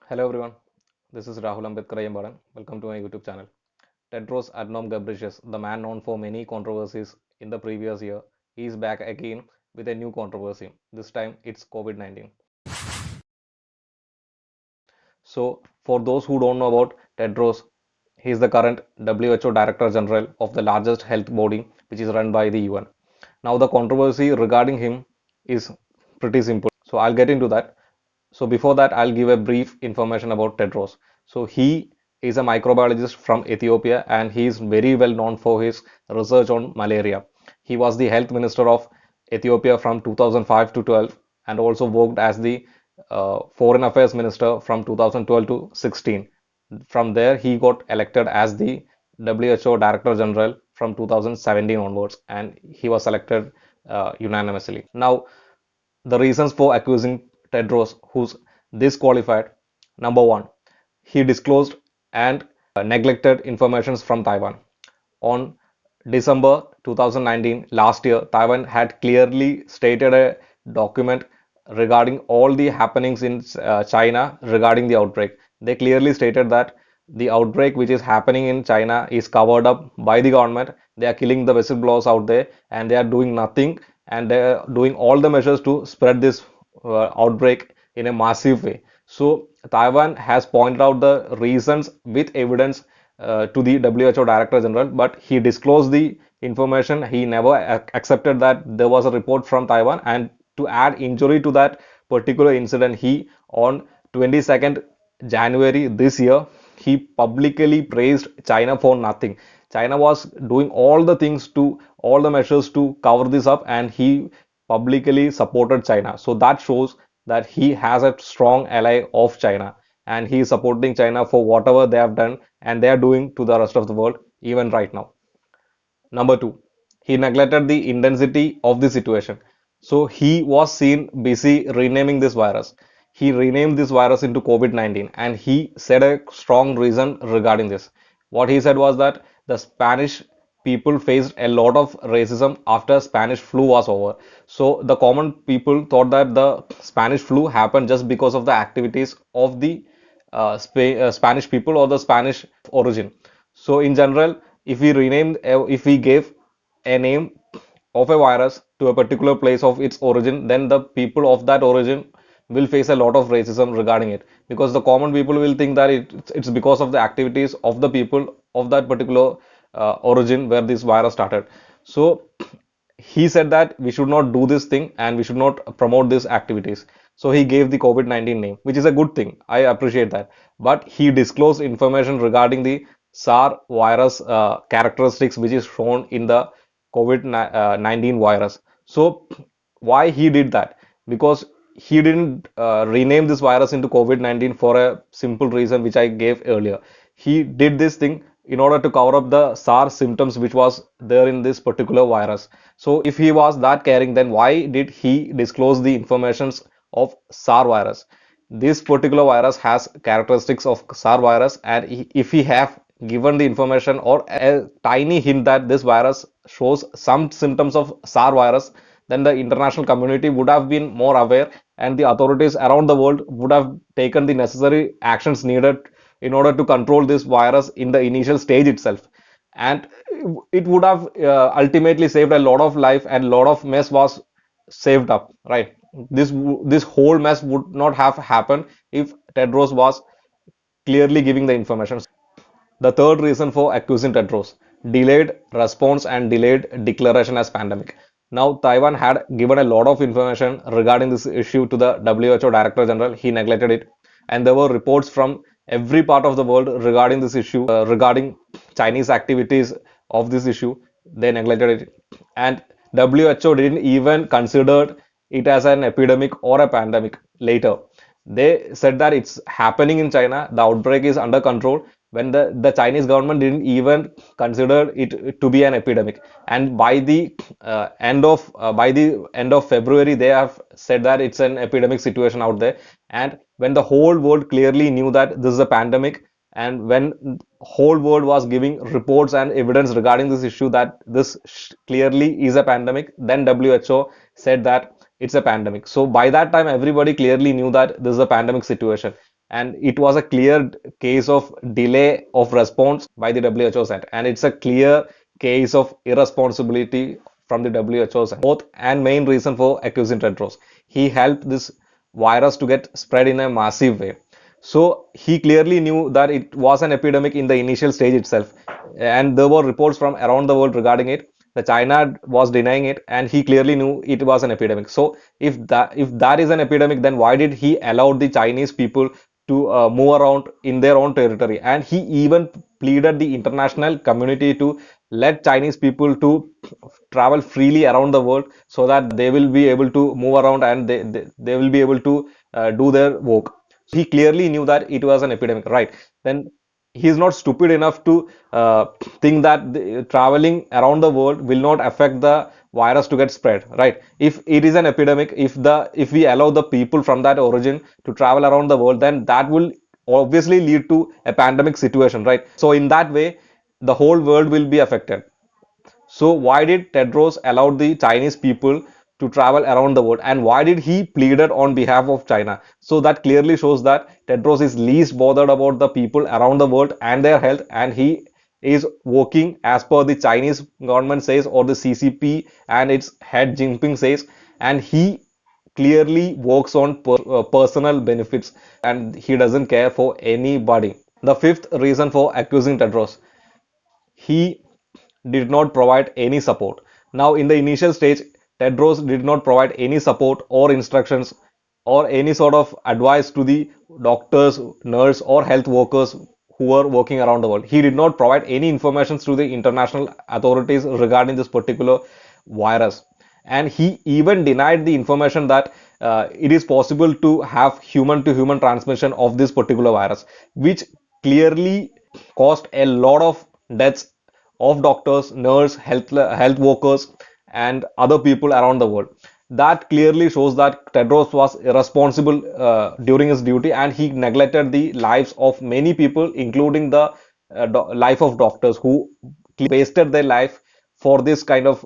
Hello everyone, this is Rahul Ambedkar Ayambaran. Welcome to my YouTube channel. Tedros Adhanom Ghebreyesus, the man known for many controversies in the previous year, is back again with a new controversy. This time it's COVID-19. So, for those who don't know about Tedros, he is the current WHO Director General of the largest health body, which is run by the UN. Now, the controversy regarding him is pretty simple. So, I'll get into that. So before that, I'll give a brief information about Tedros. So he is a microbiologist from Ethiopia and he is very well known for his research on malaria. He was the health minister of Ethiopia from 2005 to 12 and also worked as the foreign affairs minister from 2012 to 16. From there, he got elected as the WHO Director General from 2017 onwards and he was selected unanimously. Now, the reasons for accusing Tedros, who's disqualified. Number one, he disclosed and neglected information from Taiwan. On December 2019, last year, Taiwan had clearly stated a document regarding all the happenings in China regarding the outbreak. They clearly stated that the outbreak which is happening in China is covered up by the government. They are killing the whistleblowers out there and they are doing nothing and they are doing all the measures to spread this outbreak in a massive way. So Taiwan has pointed out the reasons with evidence to the WHO Director General, but he disclosed the information. He never accepted that there was a report from Taiwan, and to add injury to that particular incident, he on 22nd January this year, he publicly praised China for nothing. China was doing all the things to all the measures to cover this up, and he publicly supported China. So that shows that he has a strong ally of China and he is supporting China for whatever they have done and they are doing to the rest of the world even right now. Number two, he neglected the intensity of the situation. So he was seen busy renaming this virus. He renamed this virus into COVID-19 and he said a strong reason regarding this. What he said was that the Spanish people faced a lot of racism after Spanish flu was over. So the common people thought that the Spanish flu happened just because of the activities of the Spanish people or the Spanish origin. So in general, if we gave a name of a virus to a particular place of its origin, then the people of that origin will face a lot of racism regarding it because the common people will think that it's because of the activities of the people of that particular origin where this virus started. So he said that we should not do this thing and we should not promote these activities. So he gave the COVID-19 name, which is a good thing. I appreciate that. But he disclosed information regarding the SAR virus characteristics, which is shown in the COVID-19 virus. So why he did that? Because he didn't rename this virus into COVID-19 for a simple reason, which I gave earlier. He did this thing in order to cover up the SARS symptoms which was there in this particular virus. So if he was that caring, then why did he disclose the informations of SARS virus? This particular virus has characteristics of SARS virus, and if he have given the information or a tiny hint that this virus shows some symptoms of SARS virus, then the international community would have been more aware and the authorities around the world would have taken the necessary actions needed in order to control this virus in the initial stage itself. And it would have ultimately saved a lot of life and a lot of mess was saved up, right? This whole mess would not have happened if Tedros was clearly giving the information. The third reason for accusing Tedros, delayed response and delayed declaration as pandemic. Now, Taiwan had given a lot of information regarding this issue to the WHO Director General. He neglected it. And there were reports from every part of the world regarding this issue, regarding Chinese activities of this issue. They neglected it. And WHO didn't even consider it as an epidemic or a pandemic later. They said that it's happening in China, the outbreak is under control, when the Chinese government didn't even consider it to be an epidemic. And by the end of February, they have said that it's an epidemic situation out there. And when the whole world clearly knew that this is a pandemic, and when whole world was giving reports and evidence regarding this issue that this clearly is a pandemic, then WHO said that it's a pandemic. So by that time, everybody clearly knew that this is a pandemic situation. and it was a clear case of delay of response by the WHO side, and it's a clear case of irresponsibility from the WHO side. Both and main reason for accusing Tedros, he helped this virus to get spread in a massive way. So he clearly knew that it was an epidemic in the initial stage itself, and there were reports from around the world regarding it. The China was denying it, and he clearly knew it was an epidemic. So if that is an epidemic, then why did he allow the Chinese people to move around in their own territory? And he even pleaded the international community to let Chinese people to travel freely around the world so that they will be able to move around, and they will be able to do their work. He clearly knew that it was an epidemic, right? Then he is not stupid enough to think that traveling around the world will not affect the virus to get spread, right? If it is an epidemic, if we allow the people from that origin to travel around the world, then that will obviously lead to a pandemic situation, right? So in that way, the whole world will be affected. So why did Tedros allow the Chinese people to travel around the world, and why did he pleaded on behalf of China? So that clearly shows that Tedros is least bothered about the people around the world and their health, and he is working as per the Chinese government says, or the CCP and its head Jinping says, and he clearly works on personal benefits, and he doesn't care for anybody. The fifth reason for accusing Tedros, he did not provide any support. Now, in the initial stage, Tedros did not provide any support or instructions or any sort of advice to the doctors, nurse, or health workers who were working around the world. He did not provide any information to the international authorities regarding this particular virus. And he even denied the information that it is possible to have human to human transmission of this particular virus, which clearly caused a lot of deaths of doctors, nurse, health workers, and other people around the world. That clearly shows that Tedros was irresponsible during his duty, and he neglected the lives of many people, including the life of doctors who wasted their life for this kind of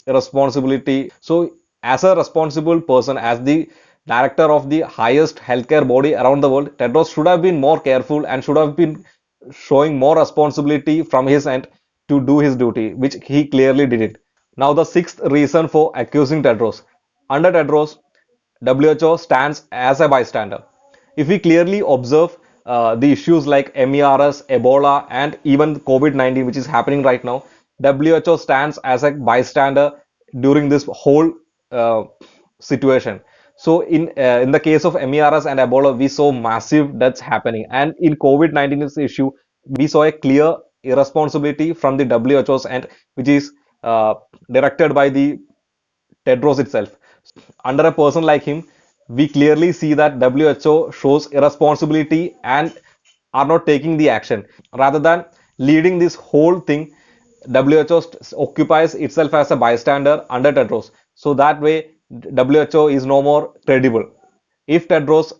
responsibility. So, as a responsible person, as the director of the highest healthcare body around the world, Tedros should have been more careful and should have been showing more responsibility from his end to do his duty, which he clearly didn't. Now, the sixth reason for accusing Tedros. Under Tedros, WHO stands as a bystander. If we clearly observe the issues like MERS, Ebola, and even COVID-19, which is happening right now, WHO stands as a bystander during this whole uh, situation. So, in the case of MERS and Ebola, we saw massive deaths happening, and in COVID-19 issue, we saw a clear irresponsibility from the WHO's end, which is uh, directed by the Tedros itself. Under a person like him, we clearly see that WHO shows irresponsibility and are not taking the action. Rather than leading this whole thing, WHO occupies itself as a bystander under Tedros. So that way, WHO is no more credible. If Tedros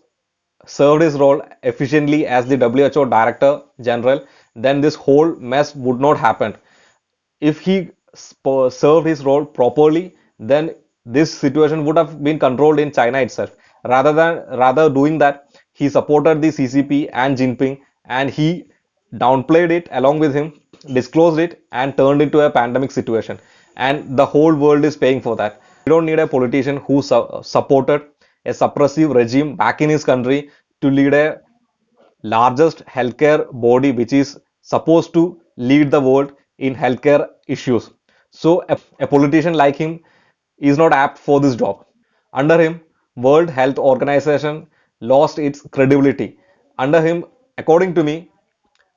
served his role efficiently as the WHO Director General, then this whole mess would not happen. If he served his role properly, then this situation would have been controlled in China itself. Rather doing that, he supported the CCP and Jinping, and he downplayed it along with him, disclosed it, and turned into a pandemic situation. And the whole world is paying for that. We don't need a politician who supported a suppressive regime back in his country to lead a largest healthcare body which is supposed to lead the world in healthcare issues. So a politician like him is not apt for this job. Under him, World Health Organization lost its credibility. Under him, according to me,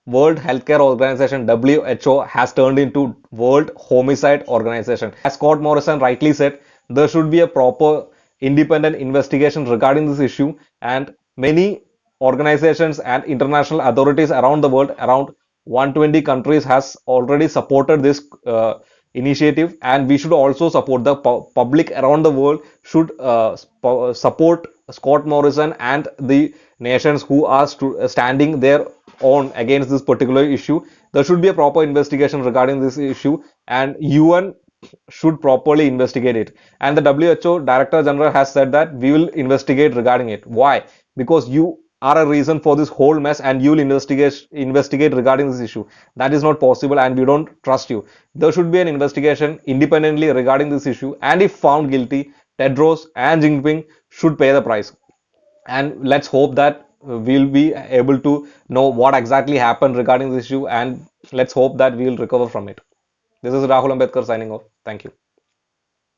World Healthcare Organization WHO has turned into World Homicide Organization. As Scott Morrison rightly said, there should be a proper independent investigation regarding this issue, and many organizations and international authorities around the world, around 120 countries, has already supported this initiative, and we should also support the public around the world should support Scott Morrison and the nations who are standing their own against this particular issue. There should be a proper investigation regarding this issue, and UN should properly investigate it. And the WHO Director General has said that we will investigate regarding it. Why? Because you are a reason for this whole mess, and you'll investigate regarding this issue. That is not possible, and we don't trust you. There should be an investigation independently regarding this issue, and if found guilty, Tedros and Jinping should pay the price. And let's hope that we'll be able to know what exactly happened regarding this issue, and let's hope that we'll recover from it. This is Rahul Ambedkar signing off. Thank you.